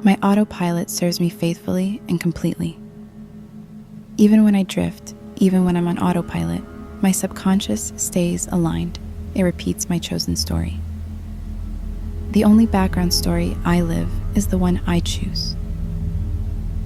My autopilot serves me faithfully and completely. Even when I drift, even when I'm on autopilot, my subconscious stays aligned. It repeats my chosen story. The only background story I live is the one I choose.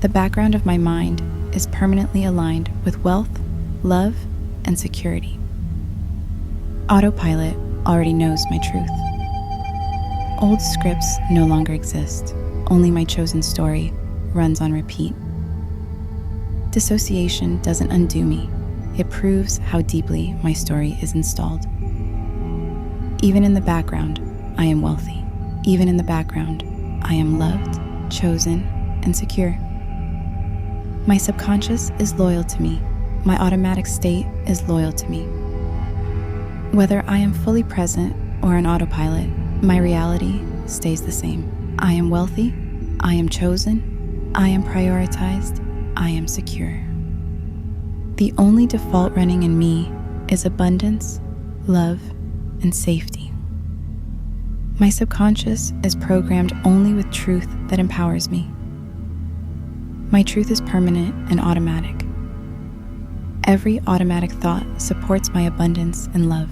The background of my mind is permanently aligned with wealth, love, and security. Autopilot already knows my truth. Old scripts no longer exist. Only my chosen story runs on repeat. Dissociation doesn't undo me. It proves how deeply my story is installed. Even in the background, I am wealthy. Even in the background, I am loved, chosen, and secure. My subconscious is loyal to me. My automatic state is loyal to me. Whether I am fully present or on autopilot, my reality stays the same. I am wealthy. I am chosen. I am prioritized. I am secure. The only default running in me is abundance, love, and safety. My subconscious is programmed only with truth that empowers me. My truth is permanent and automatic. Every automatic thought supports my abundance and love.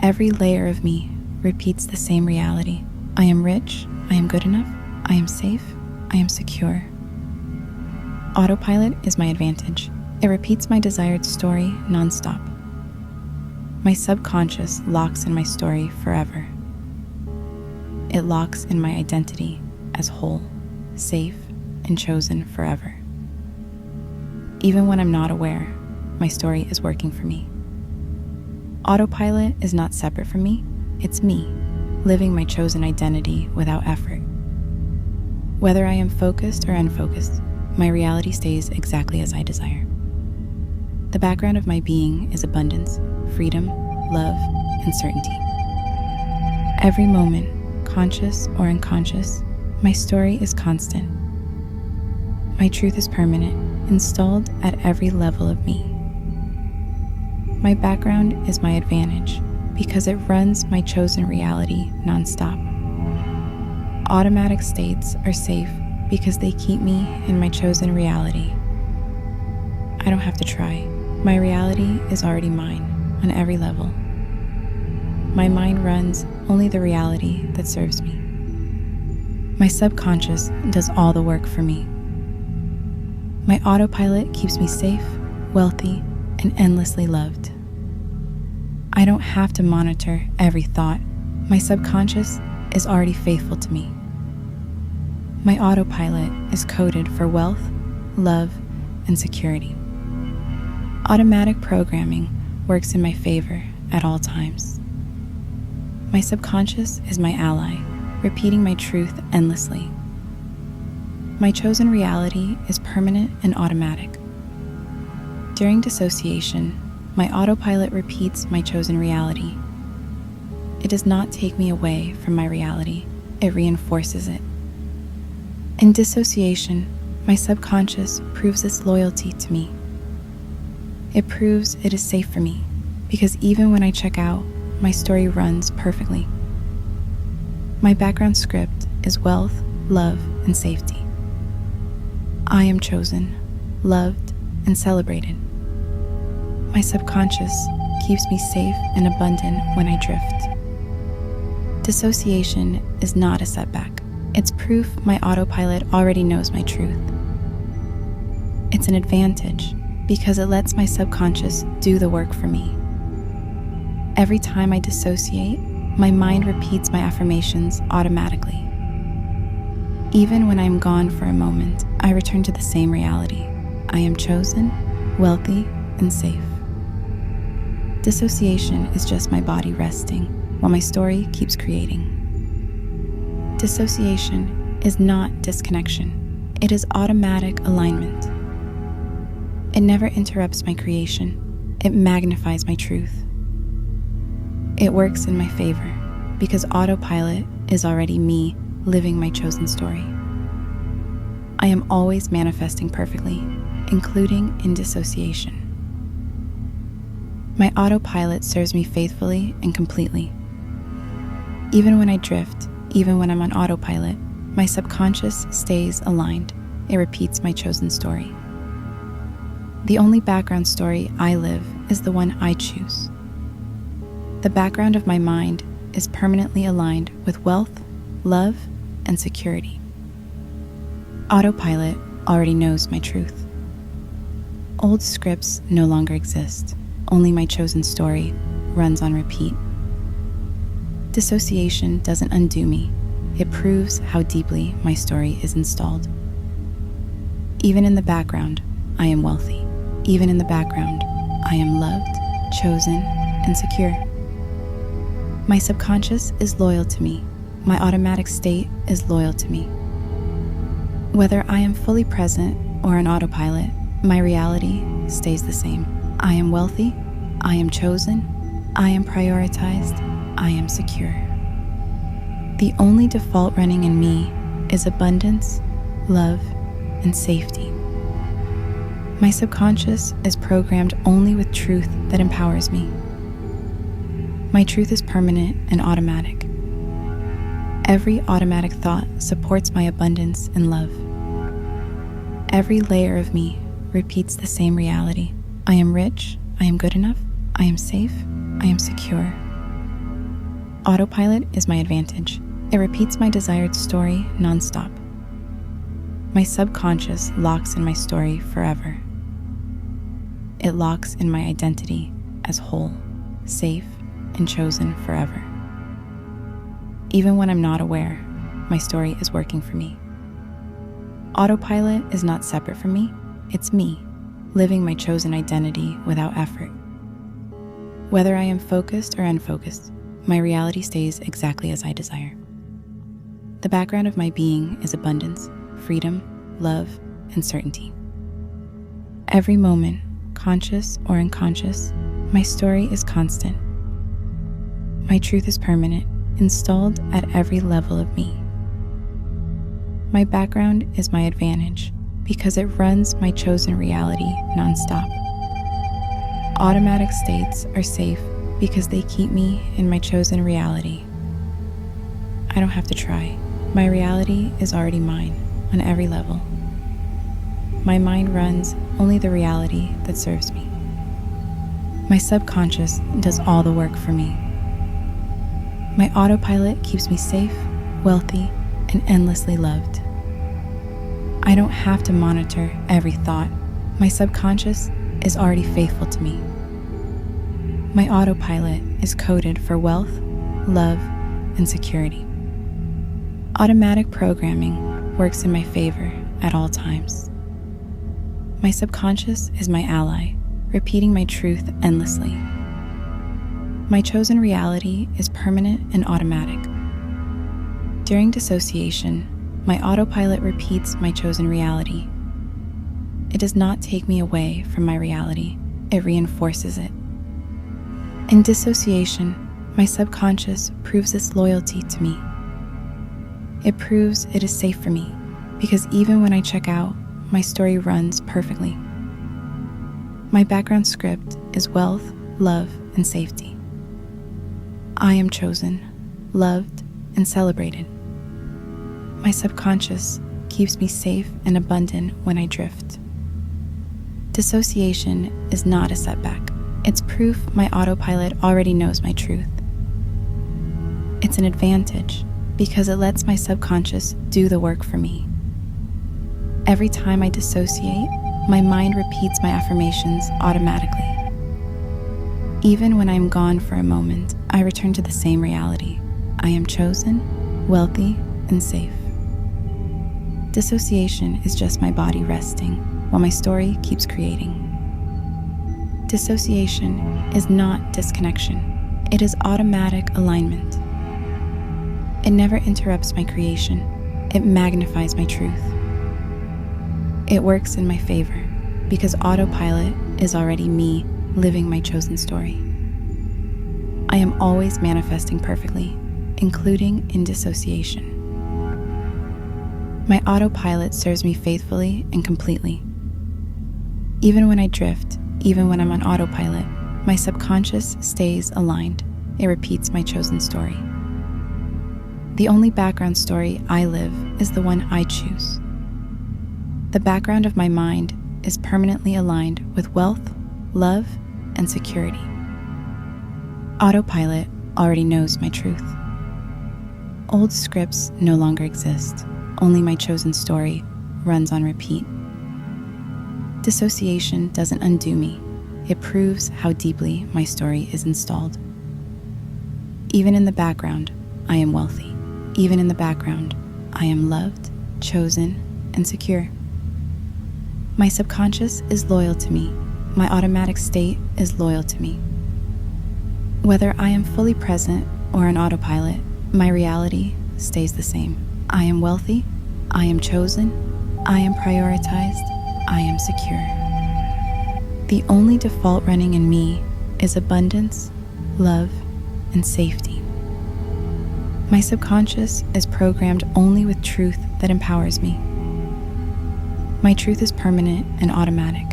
Every layer of me repeats the same reality. I am rich, I am good enough, I am safe, I am secure. Autopilot is my advantage. It repeats my desired story nonstop. My subconscious locks in my story forever. It locks in my identity as whole, safe, and chosen forever. Even when I'm not aware, my story is working for me. Autopilot is not separate from me. It's me, living my chosen identity without effort. Whether I am focused or unfocused, my reality stays exactly as I desire. The background of my being is abundance, freedom, love, and certainty. Every moment, conscious or unconscious, my story is constant. My truth is permanent, installed at every level of me. My background is my advantage because it runs my chosen reality nonstop. Automatic states are safe because they keep me in my chosen reality. I don't have to try. My reality is already mine on every level. My mind runs only the reality that serves me. My subconscious does all the work for me. My autopilot keeps me safe, wealthy, and endlessly loved. I don't have to monitor every thought. My subconscious is already faithful to me. My autopilot is coded for wealth, love, and security. Automatic programming works in my favor at all times. My subconscious is my ally, repeating my truth endlessly. My chosen reality is permanent and automatic. During dissociation, my autopilot repeats my chosen reality. It does not take me away from my reality, it reinforces it. In dissociation, my subconscious proves its loyalty to me. It proves it is safe for me, because even when I check out, my story runs perfectly. My background script is wealth, love, and safety. I am chosen, loved, and celebrated. My subconscious keeps me safe and abundant when I drift. Dissociation is not a setback. It's proof my autopilot already knows my truth. It's an advantage because it lets my subconscious do the work for me. Every time I dissociate, my mind repeats my affirmations automatically. Even when I'm gone for a moment, I return to the same reality. I am chosen, wealthy, and safe. Dissociation is just my body resting while my story keeps creating. Dissociation is not disconnection. It is automatic alignment. It never interrupts my creation. It magnifies my truth. It works in my favor because autopilot is already me living my chosen story. I am always manifesting perfectly, including in dissociation. My autopilot serves me faithfully and completely. Even when I drift, even when I'm on autopilot, My subconscious stays aligned. It repeats my chosen story. The only background story I live is the one I choose. The background of my mind is permanently aligned with wealth, love, and security. Autopilot already knows my truth. Old scripts no longer exist. Only my chosen story runs on repeat. Dissociation doesn't undo me. It proves how deeply my story is installed. Even in the background, I am wealthy. Even in the background, I am loved, chosen, and secure. My subconscious is loyal to me. My automatic state is loyal to me. Whether I am fully present or on autopilot, my reality stays the same. I am wealthy. I am chosen. I am prioritized. I am secure. The only default running in me is abundance, love, and safety. My subconscious is programmed only with truth that empowers me. My truth is permanent and automatic. Every automatic thought supports my abundance and love. Every layer of me repeats the same reality. I am rich, I am good enough, I am safe, I am secure. Autopilot is my advantage. It repeats my desired story nonstop. My subconscious locks in my story forever. It locks in my identity as whole, safe, and chosen forever. Even when I'm not aware, my story is working for me. Autopilot is not separate from me. It's me, living my chosen identity without effort. Whether I am focused or unfocused, my reality stays exactly as I desire. The background of my being is abundance, freedom, love, and certainty. Every moment, conscious or unconscious, my story is constant. My truth is permanent, installed at every level of me. My background is my advantage because it runs my chosen reality nonstop. Automatic states are safe because they keep me in my chosen reality. I don't have to try. My reality is already mine on every level. My mind runs only the reality that serves me. My subconscious does all the work for me. My autopilot keeps me safe, wealthy, and endlessly loved. I don't have to monitor every thought. My subconscious is already faithful to me. My autopilot is coded for wealth, love, and security. Automatic programming works in my favor at all times. My subconscious is my ally, repeating my truth endlessly. My chosen reality is permanent and automatic. During dissociation, my autopilot repeats my chosen reality. It does not take me away from my reality, it reinforces it. In dissociation, my subconscious proves its loyalty to me. It proves it is safe for me, because even when I check out, my story runs perfectly. My background script is wealth, love, and safety. I am chosen, loved, and celebrated. My subconscious keeps me safe and abundant when I drift. Dissociation is not a setback. It's proof my autopilot already knows my truth. It's an advantage because it lets my subconscious do the work for me. Every time I dissociate, my mind repeats my affirmations automatically. Even when I'm gone for a moment, I return to the same reality. I am chosen, wealthy, and safe. Dissociation is just my body resting while my story keeps creating. Dissociation is not disconnection. It is automatic alignment. It never interrupts my creation. It magnifies my truth. It works in my favor because autopilot is already me living my chosen story. I am always manifesting perfectly, including in dissociation. My autopilot serves me faithfully and completely. Even when I drift, even when I'm on autopilot, my subconscious stays aligned. It repeats my chosen story. The only background story I live is the one I choose. The background of my mind is permanently aligned with wealth, love, and security. Autopilot already knows my truth. Old scripts no longer exist. Only my chosen story runs on repeat. Dissociation doesn't undo me. It proves how deeply my story is installed. Even in the background, I am wealthy. Even in the background, I am loved, chosen, and secure. My subconscious is loyal to me. My automatic state is loyal to me. Whether I am fully present or on autopilot, my reality stays the same. I am wealthy. I am chosen. I am prioritized. I am secure. The only default running in me is abundance, love, and safety. My subconscious is programmed only with truth that empowers me. My truth is permanent and automatic.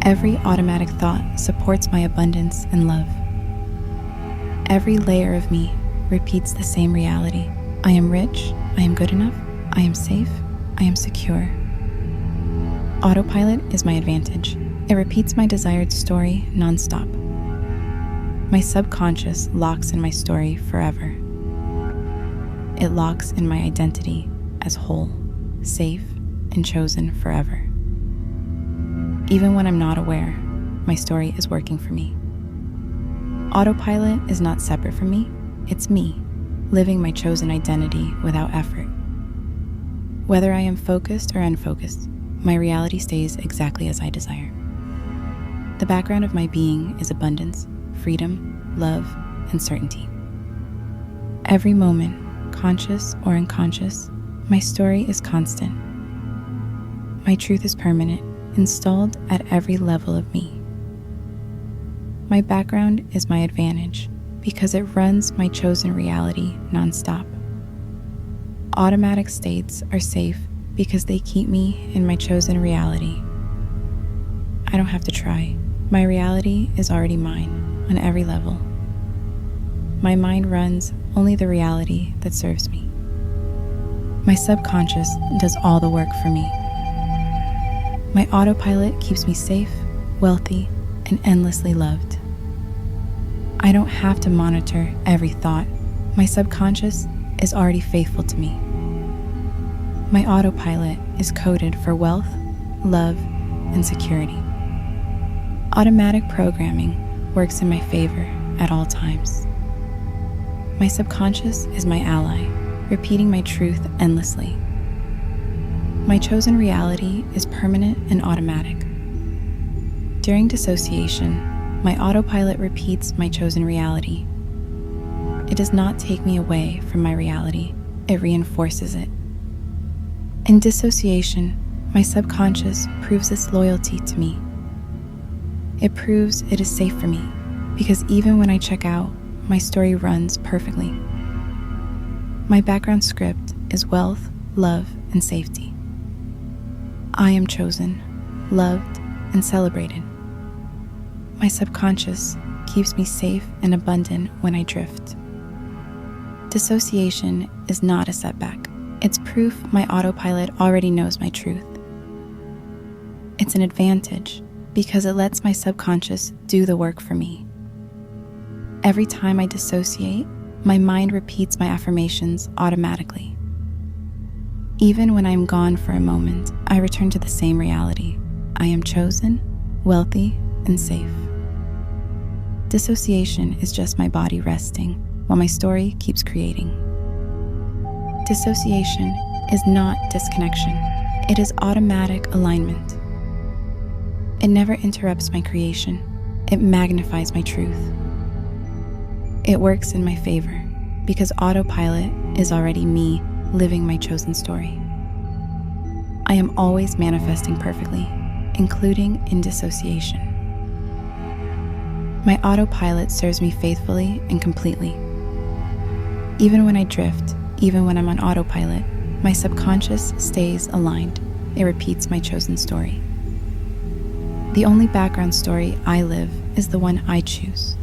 Every automatic thought supports my abundance and love. Every layer of me repeats the same reality. I am rich, I am good enough, I am safe, I am secure. Autopilot is my advantage. It repeats my desired story nonstop. My subconscious locks in my story forever. It locks in my identity as whole, safe, and chosen forever. Even when I'm not aware, my story is working for me. Autopilot is not separate from me. It's me, living my chosen identity without effort. Whether I am focused or unfocused, my reality stays exactly as I desire. The background of my being is abundance, freedom, love, and certainty. Every moment, conscious or unconscious, my story is constant. My truth is permanent, installed at every level of me. My background is my advantage because it runs my chosen reality nonstop. Automatic states are safe because they keep me in my chosen reality. I don't have to try. My reality is already mine on every level. My mind runs only the reality that serves me. My subconscious does all the work for me. My autopilot keeps me safe, wealthy, and endlessly loved. I don't have to monitor every thought. My subconscious is already faithful to me. My autopilot is coded for wealth, love, and security. Automatic programming works in my favor at all times. My subconscious is my ally, repeating my truth endlessly. My chosen reality is permanent and automatic. During dissociation, my autopilot repeats my chosen reality. It does not take me away from my reality, it reinforces it. In dissociation, my subconscious proves its loyalty to me. It proves it is safe for me, because even when I check out, my story runs perfectly. My background script is wealth, love, and safety. I am chosen, loved, and celebrated. My subconscious keeps me safe and abundant when I drift. Dissociation is not a setback. It's proof my autopilot already knows my truth. It's an advantage because it lets my subconscious do the work for me. Every time I dissociate, my mind repeats my affirmations automatically. Even when I am gone for a moment, I return to the same reality. I am chosen, wealthy, and safe. Dissociation is just my body resting while my story keeps creating. Dissociation is not disconnection. It is automatic alignment. It never interrupts my creation. It magnifies my truth. It works in my favor because autopilot is already me living my chosen story. I am always manifesting perfectly, including in dissociation. My autopilot serves me faithfully and completely. Even when I drift, even when I'm on autopilot, my subconscious stays aligned. It repeats my chosen story. The only background story I live is the one I choose.